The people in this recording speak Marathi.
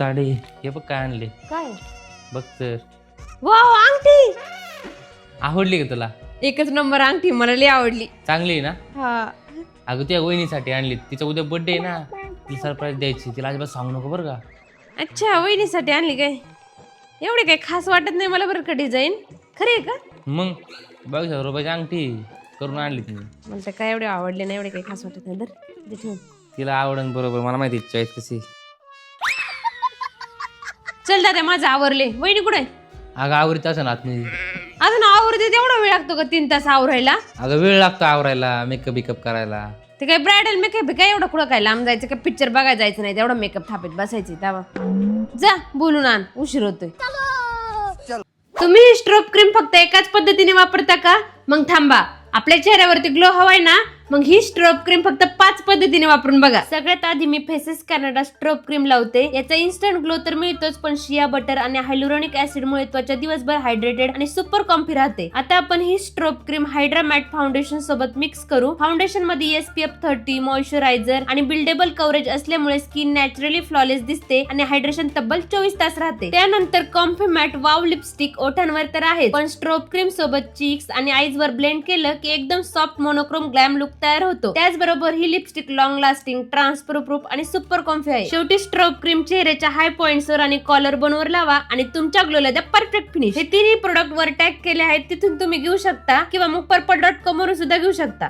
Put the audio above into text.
ताडे हे बघ काय आणले काय बघ तर. वाव अंगठी आवडली का तुला? एकच नंबर अंगठी मला लई आवडली. चांगली आहे ना? हा अगं तुझ्या वहिनीसाठी आणली, तिचा उद्या बर्थडे आहे ना, तिला सरप्राईज द्यायची, तिला अजिबात सांगू नको बरं का. अच्छा वहिनीसाठी आणली काय? एवढे काही खास वाटत नाही मला बरं का डिझाईन. खरी आहे का? मग 22,000 रुपयाची अंगठी करून आणली तिने. मला तर काय एवढे आवडले नाही, एवढे काही खास वाटत नाही. दे ठेवून. तिला आवडन बरोबर, मला माहिती चॉईस कशी. चल दादा माझं आवरले. वहिनी कुठे? अगं आवडत असं ना आतमध्ये. अजून आवरते तेवढा वेळ लागतो का 3 तास आवरायला? अगं वेळ लागतो आवरायला, मेकअप बिकअप करायला. ते काय ब्रायडल मेकअप काय एवढं कुठं काय लांब जायचं काय पिक्चर बघायला जायचं नाही तेवढा मेकअप थापीत बसायची तेव्हा. जा बोलून आण, उशीर होतोय. तुम्ही ही स्ट्रोब क्रीम फक्त एकाच पद्धतीने वापरता का? मग थांबा, आपल्या चेहऱ्यावरती ग्लो हवाय ना, मग ही स्ट्रोब क्रीम फक्त 5 पद्धतीने वापरून बघा. सगळ्यात आधी मी फेसेस कॅनडा स्ट्रोब क्रीम लावते. याचा इन्स्टंट ग्लो तर मिळतोच, पण शिया बटर आणि हायलुरॉनिक ऍसिड मुळे त्वचा दिवसभर हायड्रेटेड आणि सुपर कॉम्फी राहते. आता आपण ही strobe cream hydra matte foundation सोबत मिक्स करू. फाउंडेशन मध्ये SPF 30 मॉइश्चरायझर आणि बिल्डेबल कव्हरेज असल्यामुळे स्किन नॅचरली फ्लॉलेस दिसते आणि हायड्रेशन तब्बल 24 तास राहते. त्यानंतर कॉम्फी मॅट वाव लिपस्टिक ओठांवर तर आहे, पण स्ट्रोब क्रीम सोबत चीक्स आणि आईज वर ब्लेंड केलं की एकदम सॉफ्ट मोनोक्रोम ग्लॅम लुक तयार होतो. त्याचबरोबर ही lipstick long lasting, transfer proof आणि सुपर कॉम्फी आहे. शेवटी स्ट्रोब क्रीम चेहऱ्याच्या हाय पॉइंट्स वर आणि कॉलर बोनवर लावा आणि तुमच्या ग्लोला द्या परफेक्ट फिनिश. हे तिन्ही प्रोडक्ट वर टॅग केले आहेत, तिथून तुम्ही घेऊ शकता किंवा मग पर्पल.com वरून सुद्धा घेऊ शकता.